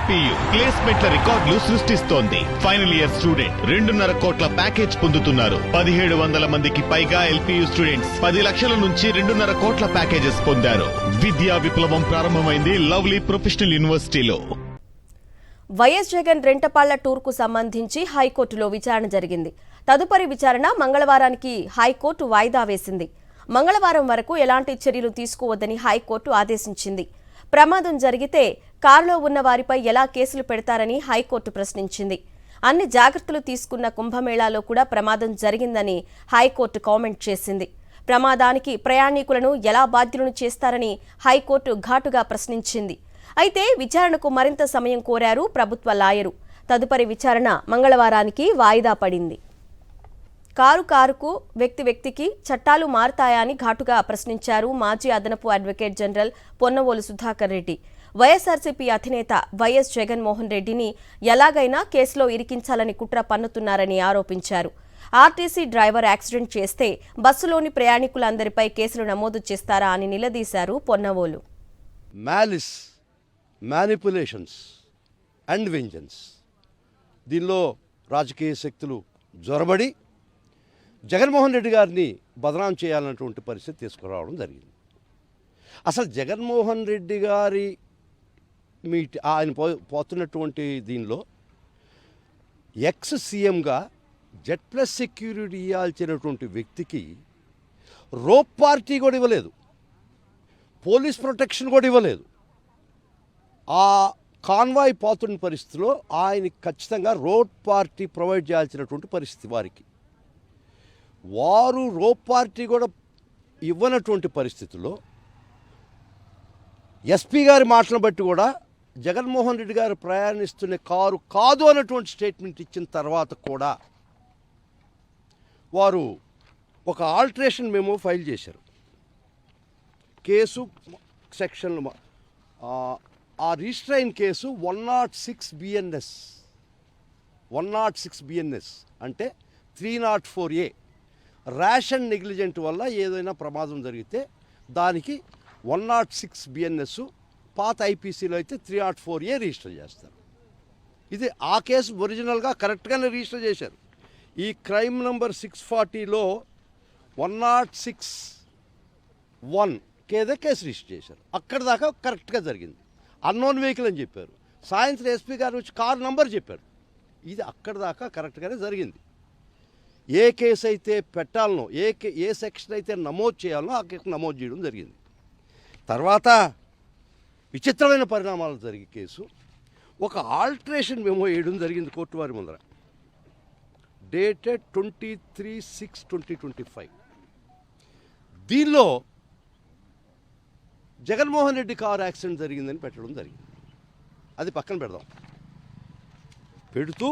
ఎల్పీయు ప్లేస్మెంట్ల రికార్డులు సృష్టిస్తోంది. Final year student 2.5 కోట్ల ప్యాకేజ్ పొందుతున్నారు. 1700 మందికి పైగా ఎల్పీయు స్టూడెంట్స్ 10 లక్షల నుంచి 2.5 కోట్ల ప్యాకేజెస్ పొందారు. విద్యా విప్లవం ప్రారంభమైంది లవ్లీ ప్రొఫెషనల్ యూనివర్సిటీలో. వైఎస్ జగన్ రెంటపాళ్ల టూర్కు సంబంధించి హైకోర్టులో విచారణ జరిగింది. తదుపరి విచారణ మంగళవారానికి హైకోర్టు వాయిదా వేసింది. మంగళవారం వరకు ఎలాంటి చర్యలు తీసుకోవద్దని హైకోర్టు ఆదేశించింది. ప్రమాదం జరిగితే కారులో ఉన్న వారిపై ఎలా కేసులు పెడతారని హైకోర్టు ప్రశ్నించింది. అన్ని జాగ్రత్తలు తీసుకున్న కుంభమేళాలో కూడా ప్రమాదం జరిగిందని హైకోర్టు కామెంట్ చేసింది. ప్రమాదానికి ప్రయాణికులను ఎలా బాధ్యులను చేస్తారని హైకోర్టు ఘాటుగా ప్రశ్నించింది. అయితే విచారణకు మరింత సమయం కోరారు ప్రభుత్వ లాయరు. తదుపరి విచారణ మంగళవారానికి వాయిదా పడింది. కారుకు వ్యక్తికి చట్టాలు మారతాయా అని ఘాటుగా ప్రశ్నించారు మాజీ అదనపు అడ్వకేట్ జనరల్ పొన్నవోలు సుధాకర్ రెడ్డి. వైఎస్ఆర్సీపీ అధినేత వైఎస్ జగన్మోహన్ రెడ్డిని ఎలాగైనా కేసులో ఇరికించాలని కుట్ర పన్నుతున్నారని ఆరోపించారు. ఆర్టీసీ డ్రైవర్ యాక్సిడెంట్ చేస్తే బస్సులోని ప్రయాణికులందరిపై కేసులు నమోదు చేస్తారా అని నిలదీశారు Ponnavolu. Malice, manipulations and vengeance, దీనిలో రాజకీయ శక్తులు జొరబడి జగన్మోహన్ రెడ్డి గారిని బదనాం చేయాలన్నటువంటి పరిస్థితి తీసుకురావడం జరిగింది. అసలు జగన్మోహన్ రెడ్డి గారి ఆయన పోతున్నటువంటి దీనిలో ఎక్స్ సీఎంగా జెడ్+ సెక్యూరిటీ ఇవ్వాల్సినటువంటి వ్యక్తికి రోప్ పార్టీ కూడా ఇవ్వలేదు, పోలీస్ ప్రొటెక్షన్ కూడా ఇవ్వలేదు. ఆ కాన్వాయ్ పోతున్న పరిస్థితిలో ఆయనకి ఖచ్చితంగా రోడ్ పార్టీ ప్రొవైడ్ చేయాల్సినటువంటి పరిస్థితి వారు రోప్ పార్టీ కూడా ఇవ్వనటువంటి పరిస్థితుల్లో ఎస్పీ గారి మాటలను బట్టి కూడా జగన్మోహన్ రెడ్డి గారు ప్రయాణిస్తున్న కారు కాదు అన్నటువంటి స్టేట్మెంట్ ఇచ్చిన తర్వాత కూడా వారు ఒక ఆల్టరేషన్ మెమో ఫైల్ చేశారు. కేసు సెక్షన్ ఆ రిజిస్టర్ అయిన కేసు 106 BNS 106 BNS అంటే 304A ర్యాష్ అండ్ నెగ్లిజెంట్ వల్ల ఏదైనా ప్రమాదం జరిగితే దానికి 106 BNS, పాత ఐపీసీలో అయితే 304A రిజిస్టర్ చేస్తారు. ఇది ఆ కేసు ఒరిజినల్గా కరెక్ట్గానే రిజిస్టర్ చేశారు. ఈ క్రైమ్ నెంబర్ 640లో 106(1) కేసు రిజిస్టర్ చేశారు. అక్కడ దాకా కరెక్ట్గా జరిగింది. అన్నోన్ వెహికల్ అని చెప్పారు. సాయంత్రం ఎస్పీ గారు వచ్చి కారు నంబర్ చెప్పారు. ఇది అక్కడ దాకా కరెక్ట్గానే జరిగింది. ఏ కేసు అయితే పెట్టాలనో, ఏ సెక్షన్ అయితే నమోదు చేయాలనో ఆ కేసు నమోదు చేయడం జరిగింది. తర్వాత విచిత్రమైన పరిణామాలు జరిగే కేసు ఒక ఆల్టరేషన్ మెమో వేయడం జరిగింది కోర్టు వారి ముందర, డేటెడ్ 23/6/2025. దీనిలో జగన్మోహన్ రెడ్డి కారు యాక్సిడెంట్ జరిగిందని పెట్టడం జరిగింది. అది పక్కన పెడుతూ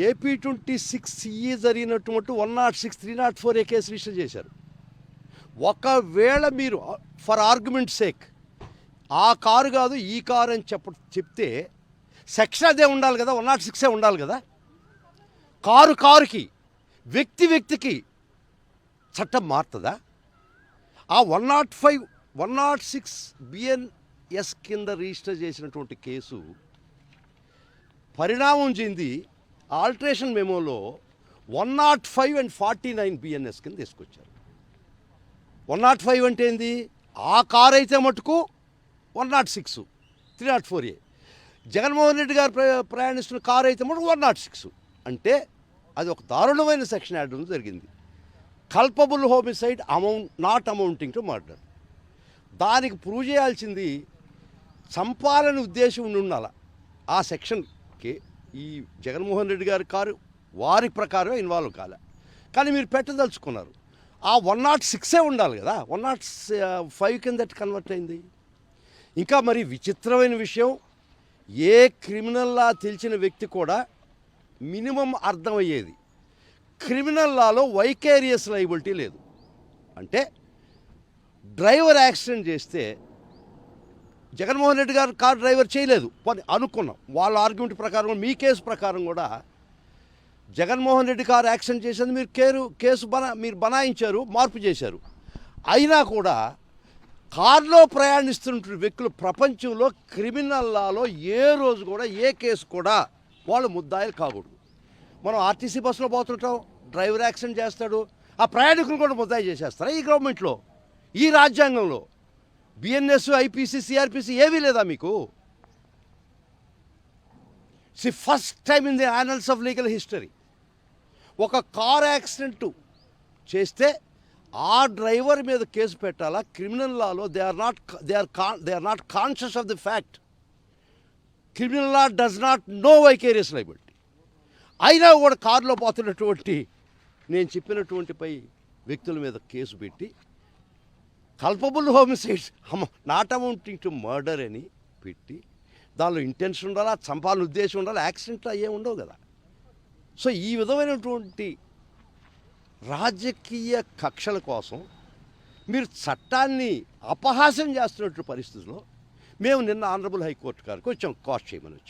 AP 26CE జరిగినటువంటి 106(304A) కేసు రిజిస్టర్ చేశారు. ఒకవేళ మీరు ఫర్ ఆర్గ్యుమెంట్ సేక్ ఆ కారు కాదు ఈ కారు అని చెప్తే సెక్షన్ అదే ఉండాలి కదా, 106 ఉండాలి కదా. కారుకి వ్యక్తికి చట్టం మారుతుందా? ఆ 106 BNS కింద రిజిస్టర్ చేసినటువంటి కేసు పరిణామం చెంది ఆల్టరేషన్ మెమోలో 105 and 49 BNS కింద తీసుకొచ్చారు. 105 అంటే ఏంది? ఆ కారు అయితే మటుకు 106 304A. జగన్మోహన్ రెడ్డి గారు ప్రయాణిస్తున్న కారు అయితే మటుకు 106. అంటే అది ఒక దారుణమైన సెక్షన్ యాడ్ జరిగింది. Culpable homicide not amounting to murder. దానికి ప్రూవ్ చేయాల్సింది చంపాలని ఉద్దేశం ఉండాలి. ఆ సెక్షన్కి ఈ జగన్మోహన్ రెడ్డి గారి కారు వారి ప్రకారం ఇన్వాల్వ్ కాలే, కానీ మీరు పెట్టదలుచుకున్నారు. ఆ 106 ఉండాలి కదా, 105 కింద కన్వర్ట్ అయింది. ఇంకా మరి విచిత్రమైన విషయం, ఏ క్రిమినల్ లా తెలిసిన వ్యక్తి కూడా మినిమం అర్థమయ్యేది, క్రిమినల్ లాలో వైకేరియస్ లయబిలిటీ లేదు. అంటే డ్రైవర్ యాక్సిడెంట్ చేస్తే జగన్మోహన్ రెడ్డి గారు కారు డ్రైవర్ చేయలేదు అనుకున్నాం. వాళ్ళ ఆర్గ్యుమెంట్ ప్రకారం మీ కేసు ప్రకారం కూడా జగన్మోహన్ రెడ్డి కారు యాక్సిడెంట్ చేసేది మీరు కేసు మీరు బనాయించారు, మార్పు చేశారు. అయినా కూడా కారులో ప్రయాణిస్తున్న వ్యక్తులు ప్రపంచంలో క్రిమినల్ లాలో ఏ రోజు కూడా ఏ కేసు కూడా వాళ్ళు ముద్దాయిలు కాకూడదు. మనం ఆర్టీసీ బస్సులో పోతుంటాం, డ్రైవర్ యాక్సిడెంట్ చేస్తాడు, ఆ ప్రయాణికులు కూడా ముద్దాయి చేసేస్తారా ఈ గవర్నమెంట్లో, ఈ రాజ్యాంగంలో? బిఎన్ఎస్, ఐపీసీ, సిఆర్పిసి ఏవీ లేదా మీకు? First time in the annals of legal history ఒక కార్ యాక్సిడెంట్ చేస్తే ఆ డ్రైవర్ మీద కేసు పెట్టాలా? క్రిమినల్ లాలో they are not conscious of the fact. Criminal law does not know vicarious liability. అయినా కూడా కారులో పోతున్నటువంటి నేను చెప్పినటువంటి వ్యక్తుల మీద కేసు పెట్టి culpable homicides not amounting to murder అని పెట్టి దానిలో ఇంటెన్షన్ ఉండాలా, చంపాలని ఉద్దేశం ఉండాలి, యాక్సిడెంట్లు అయ్యే ఉండవు కదా. సో ఈ విధమైనటువంటి రాజకీయ కక్షల కోసం మీరు చట్టాన్ని అపహాస్యం చేస్తున్నటువంటి పరిస్థితుల్లో మేము నిన్న ఆనరబుల్ హైకోర్టు గారికి వచ్చాం కాస్ట్ చేయమని వచ్చాం.